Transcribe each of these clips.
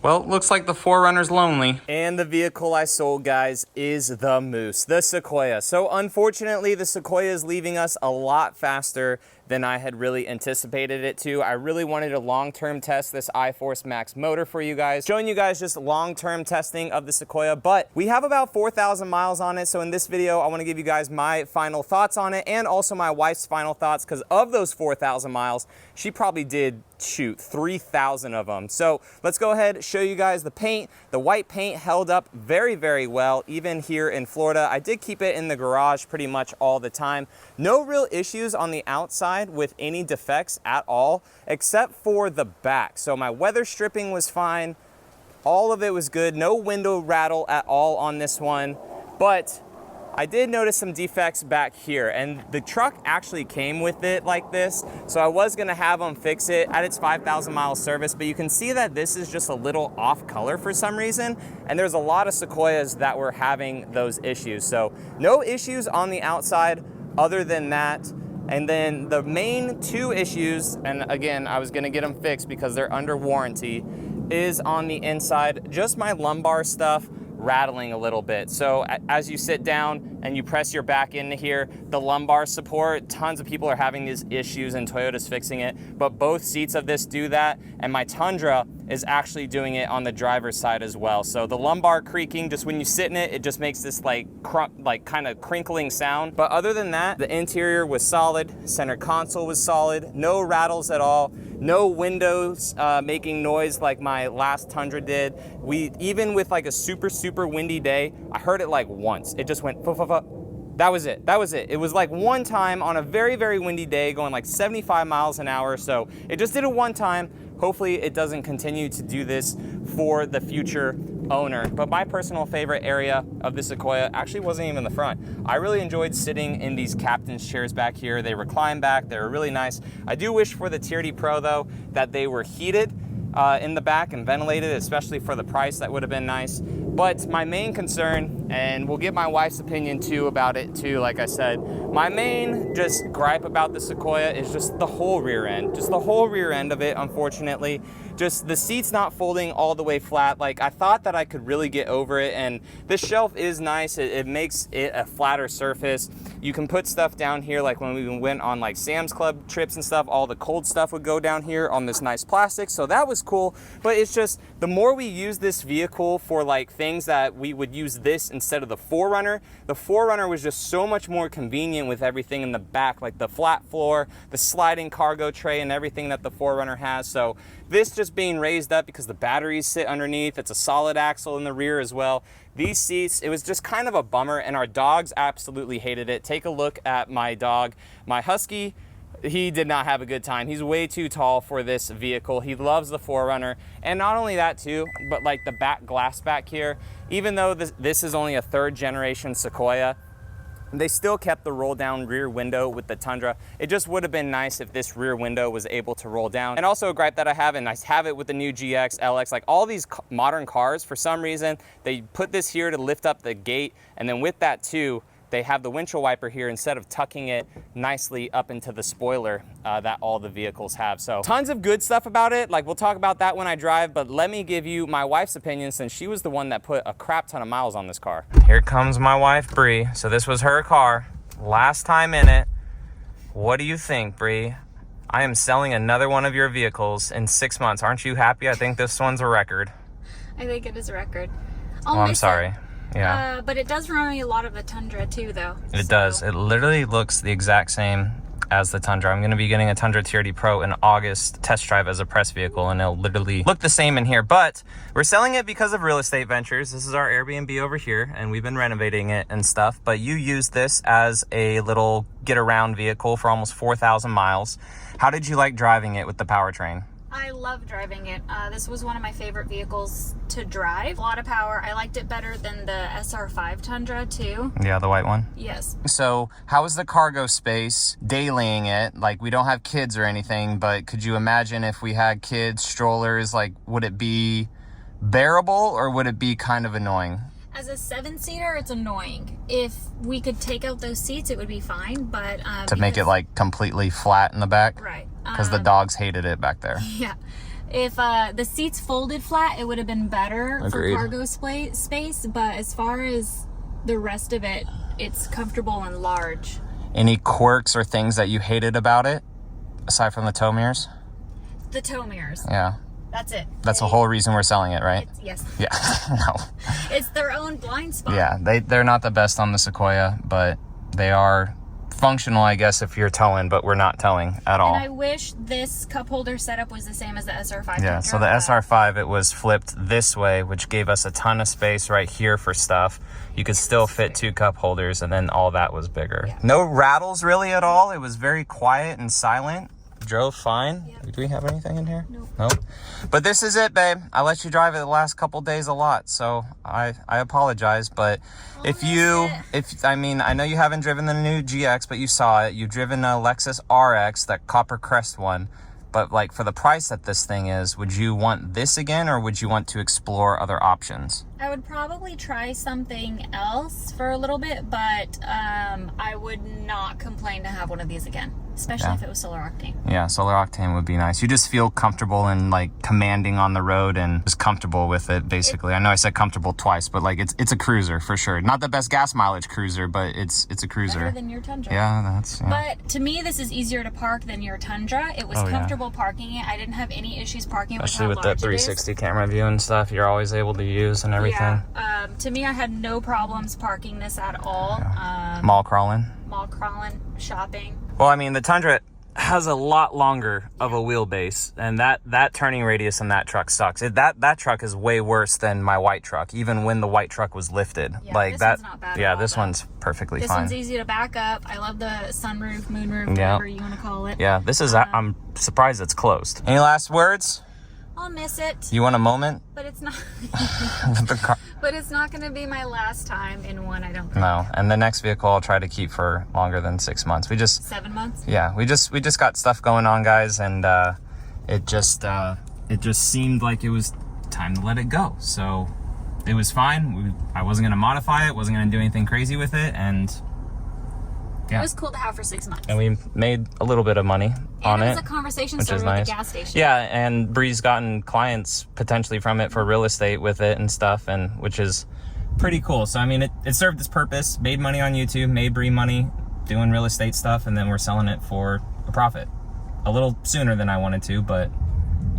Well, looks like the 4Runner's lonely. And the vehicle I sold, guys, is the Moose, the Sequoia. So unfortunately, the Sequoia is leaving us a lot faster than I had really anticipated it to. I really wanted to long-term test this iForce Max motor for you guys, showing you guys just long-term testing of the Sequoia, but we have about 4,000 miles on it. So in this video, I wanna give you guys my final thoughts on it and also my wife's final thoughts, because of those 4,000 miles, she probably did, shoot, 3,000 of them. So let's go ahead, show you guys the paint. The white paint held up very, very well, even here in Florida. I did keep it in the garage pretty much all the time. No real issues on the outside with any defects at all, except for the back. So my weather stripping was fine. All of it was good. No window rattle at all on this one, but I did notice some defects back here, and the truck actually came with it like this, so I was gonna have them fix it at its 5,000 mile service, but you can see that this is just a little off color for some reason, and there's a lot of Sequoias that were having those issues. So no issues on the outside other than that. And then the main two issues, and again, I was gonna get them fixed because they're under warranty, is on the inside, just my lumbar stuff rattling a little bit. So as you sit down and you press your back into here, the lumbar support, tons of people are having these issues and Toyota's fixing it, but both seats of this do that, and my Tundra is actually doing it on the driver's side as well. So the lumbar creaking, just when you sit in it, it just makes this like kind of crinkling sound. But other than that, the interior was solid, center console was solid, no rattles at all, no windows making noise like my last Tundra did. Even with like a super windy day, I heard it like once. It just went fa. That was it. It was like one time on a very windy day going like 75 miles an hour. So it just did it one time. Hopefully it doesn't continue to do this for the future owner. But my personal favorite area of the Sequoia actually wasn't even the front. I really enjoyed sitting in these captain's chairs back here. They recline back, they were really nice. I do wish for the TRD Pro though, that they were heated in the back and ventilated, especially for the price. That would have been nice. But my main concern, and we'll get my wife's opinion too about it too, like I said, my main just gripe about the Sequoia is just the whole rear end. Just the whole rear end of it, unfortunately. Just the seat's not folding all the way flat. Like I thought that I could really get over it, and this shelf is nice. It makes it a flatter surface. You can put stuff down here, like when we went on like Sam's Club trips and stuff, all the cold stuff would go down here on this nice plastic, so that was cool. But it's just, the more we use this vehicle for like things that we would use this instead of the 4Runner, the 4Runner was just so much more convenient with everything in the back, like the flat floor, the sliding cargo tray, and everything that the 4Runner has. So this just being raised up because the batteries sit underneath, it's a solid axle in the rear as well. These seats, it was just kind of a bummer, and our dogs absolutely hated it. Take a look at my dog, my Husky. He did not have a good time. He's way too tall for this vehicle. He loves the 4Runner. And not only that too, but like the back glass back here, even though this is only a 3rd generation Sequoia, they still kept the roll down rear window with the Tundra. It just would have been nice if this rear window was able to roll down. And also a gripe that I have, and I have it with the new GX, LX, like all these modern cars, for some reason, they put this here to lift up the gate, and then with that too, they have the windshield wiper here instead of tucking it nicely up into the spoiler that all the vehicles have. So tons of good stuff about it. Like we'll talk about that when I drive, but let me give you my wife's opinion since she was the one that put a crap ton of miles on this car. Here comes my wife, Bree. So this was her car, last time in it. What do you think, Bree? I am selling another one of your vehicles in 6 months. Aren't you happy? I think this one's a record. I think it is a record. Oh, I'm sorry. Yeah. But it does remind me a lot of the Tundra too, though. It does. It literally looks the exact same as the Tundra. I'm going to be getting a Tundra TRD Pro in August test drive as a press vehicle, and it'll literally look the same in here. But we're selling it because of real estate ventures. This is our Airbnb over here, and we've been renovating it and stuff. But you use this as a little get-around vehicle for almost 4,000 miles. How did you like driving it with the powertrain? I love driving it. This was one of my favorite vehicles to drive. A lot of power. I liked it better than the SR5 Tundra too. Yeah, the white one. Yes. So how is the cargo space dailying it? Like, we don't have kids or anything, but could you imagine if we had kids, strollers, like would it be bearable or would it be kind of annoying? As a 7-seater, it's annoying. If we could take out those seats, it would be fine, but... to make it like completely flat in the back? Right. Because the dogs hated it back there. Yeah. If the seats folded flat, it would have been better Agreed. for cargo space, but as far as the rest of it, it's comfortable and large. Any quirks or things that you hated about it, aside from the tow mirrors? The tow mirrors. Yeah. That's it. That's the whole reason we're selling it, right? Yes. Yeah. No. It's their own blind spot. Yeah, they're not the best on the Sequoia, but they are functional, I guess, if you're towing, but we're not towing at all. And I wish this cup holder setup was the same as the SR5. Yeah, so the SR5, it was flipped this way, which gave us a ton of space right here for stuff. You could still fit 2 cup holders, and then all that was bigger. Yeah. No rattles really at all. It was very quiet and silent. Drove fine. Yep. Do we have anything in here? Nope. Nope. But this is it, babe. I let you drive it the last couple days a lot, so I apologize. But I mean, I know you haven't driven the new GX, but you saw it. You've driven a Lexus RX, that copper crest one. But like, for the price that this thing is, would you want this again, or would you want to explore other options? I would probably try something else for a little bit, but I would not complain to have one of these again, especially if it was solar octane. Yeah, solar octane would be nice. You just feel comfortable and like commanding on the road and just comfortable with it, basically. I know I said comfortable twice, but like it's a cruiser for sure. Not the best gas mileage cruiser, but it's a cruiser. Better than your Tundra. Yeah, that's... Yeah. But to me, this is easier to park than your Tundra. It was comfortable parking it. I didn't have any issues parking it. Especially with that 360 camera view and stuff, you're always able to use and everything. Yeah. To me, I had no problems parking this at all. Yeah. Mall crawling, shopping. Well, I mean, the Tundra has a lot longer of a wheelbase, and that turning radius in that truck sucks. That truck is way worse than my white truck, even when the white truck was lifted. Yeah, like this that. one's not bad Yeah, at all, this though. one's perfectly This fine. one's easy to back up. I love the sunroof, moonroof, whatever you want to call it. Yeah, this is. I'm surprised it's closed. Any last words? I'll miss it, You want a moment? but it's not. With the car? But it's not going to be my last time in one, I don't think. No, and the next vehicle I'll try to keep for longer than 6 months. We just 7 months? Yeah, we just got stuff going on, guys, and it just seemed like it was time to let it go. So it was fine. I wasn't gonna modify it, wasn't gonna do anything crazy with it, and It was cool to have for 6 months. and we made a little bit of money on And it. it was a conversation which starter is nice. at the gas station. Yeah, and Bree's gotten clients potentially from it for real estate with it and stuff, and which is pretty cool. So I mean, it served its purpose, made money on YouTube, made Bree money doing real estate stuff, and then we're selling it for a profit. A little sooner than I wanted to, but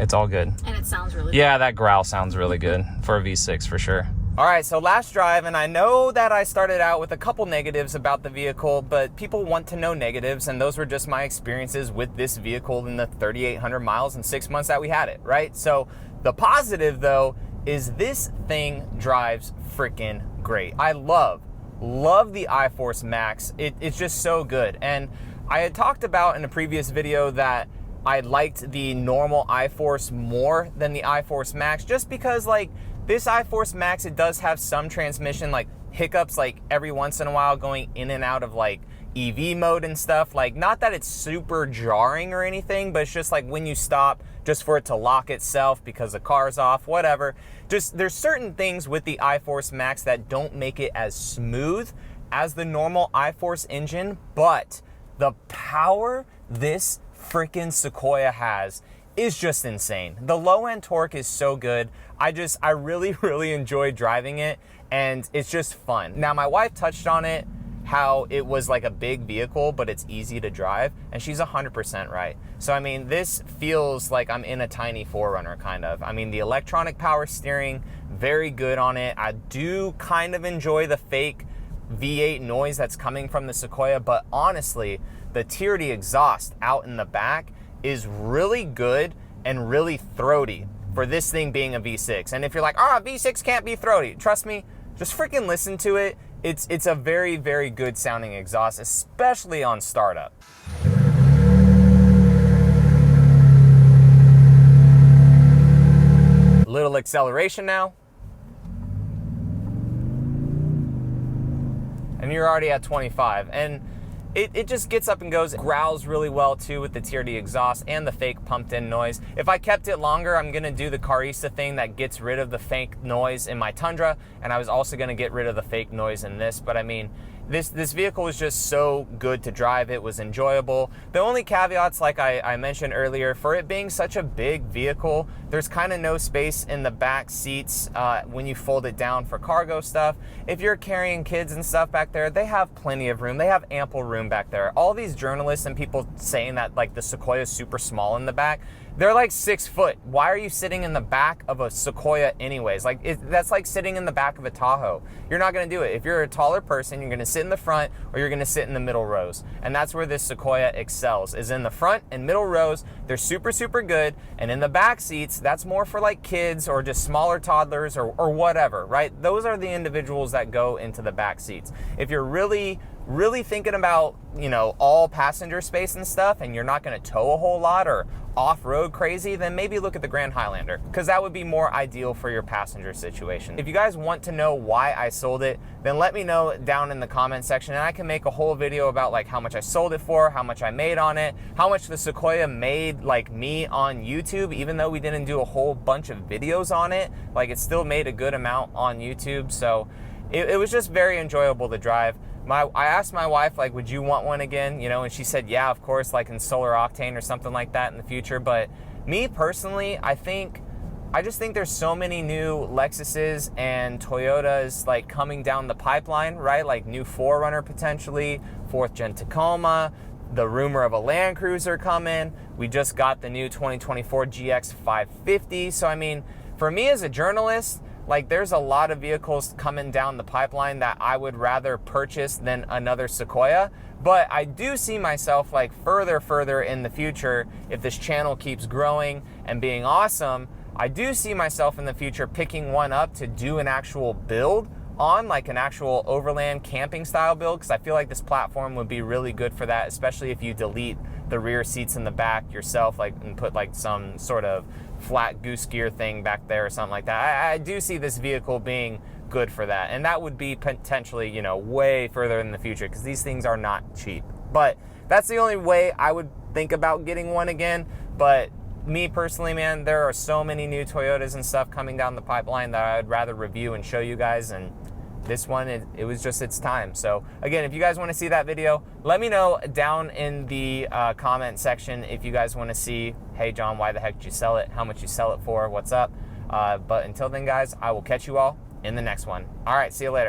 it's all good. And it sounds really Yeah, that growl sounds really good for a V6 for sure. All right, so last drive, and I know that I started out with a couple negatives about the vehicle, but people want to know negatives, and those were just my experiences with this vehicle in the 3,800 miles in 6 months that we had it, right? So the positive, though, is this thing drives freaking great. I love the iForce Max. It's just so good. And I had talked about in a previous video that I liked the normal iForce more than the iForce Max, just because, like, this iForce Max, it does have some transmission like hiccups, like every once in a while going in and out of like EV mode and stuff. Like, not that it's super jarring or anything, but it's just like when you stop, just for it to lock itself because the car's off, whatever. Just there's certain things with the iForce Max that don't make it as smooth as the normal iForce engine, but the power this freaking Sequoia has is just insane. The low end torque is so good. I really enjoy driving it, and it's just fun. Now, my wife touched on it, how it was like a big vehicle, but it's easy to drive, and she's 100% right. So, I mean, this feels like I'm in a tiny 4Runner, kind of. I mean, the electronic power steering, very good on it. I do kind of enjoy the fake V8 noise that's coming from the Sequoia, but honestly, the TRD exhaust out in the back is really good and really throaty for this thing being a V6. And if you're like, V6 can't be throaty, trust me, just freaking listen to it. It's a very good sounding exhaust, especially on startup. Little acceleration now. And you're already at 25. And it just gets up and goes. It growls really well too with the TRD exhaust and the fake pumped in noise. If I kept it longer, I'm gonna do the Carista thing that gets rid of the fake noise in my Tundra, and I was also gonna get rid of the fake noise in this, but I mean, this vehicle was just so good to drive. It was enjoyable. The only caveats, like I mentioned earlier, for it being such a big vehicle, there's kind of no space in the back seats when you fold it down for cargo stuff. If you're carrying kids and stuff back there, they have plenty of room. They have ample room back there. All these journalists and people saying that like the Sequoia is super small in the back, they're like 6 foot. Why are you sitting in the back of a Sequoia anyways? Like that's like sitting in the back of a Tahoe. You're not gonna do it. If you're a taller person, you're gonna sit in the front or you're gonna sit in the middle rows. And that's where this Sequoia excels, is in the front and middle rows. They're super, super good. And in the back seats, that's more for like kids or just smaller toddlers or whatever, right? Those are the individuals that go into the back seats. If you're really thinking about, you know, all passenger space and stuff, and you're not gonna tow a whole lot or off-road crazy, then maybe look at the Grand Highlander, because that would be more ideal for your passenger situation. If you guys want to know why I sold it, then let me know down in the comment section, and I can make a whole video about like how much I sold it for, how much I made on it, how much the Sequoia made like me on YouTube. Even though we didn't do a whole bunch of videos on it, like it still made a good amount on YouTube. So it was just very enjoyable to drive. I asked my wife, like, would you want one again? You know, and she said, yeah, of course, like in solar octane or something like that in the future. But me personally, I just think there's so many new Lexuses and Toyotas like coming down the pipeline, right? Like new 4Runner potentially, 4th gen Tacoma, the rumor of a Land Cruiser coming. We just got the new 2024 GX 550. So I mean, for me as a journalist, like there's a lot of vehicles coming down the pipeline that I would rather purchase than another Sequoia. But I do see myself like further in the future, if this channel keeps growing and being awesome, I do see myself in the future picking one up to do an actual build on, like an actual overland camping style build, because I feel like this platform would be really good for that, especially if you delete the rear seats in the back yourself, like, and put like some sort of flat goose gear thing back there or something like that. I do see this vehicle being good for that, and that would be potentially, you know, way further in the future, because these things are not cheap. But that's the only way I would think about getting one again. But me personally, man, there are so many new Toyotas and stuff coming down the pipeline that I would rather review and show you guys, and this one, it was just its time. So again, if you guys want to see that video, let me know down in the comment section if you guys want to see, hey John, why the heck did you sell it? How much you sell it for? What's up? But until then, guys, I will catch you all in the next one. All right, see you later.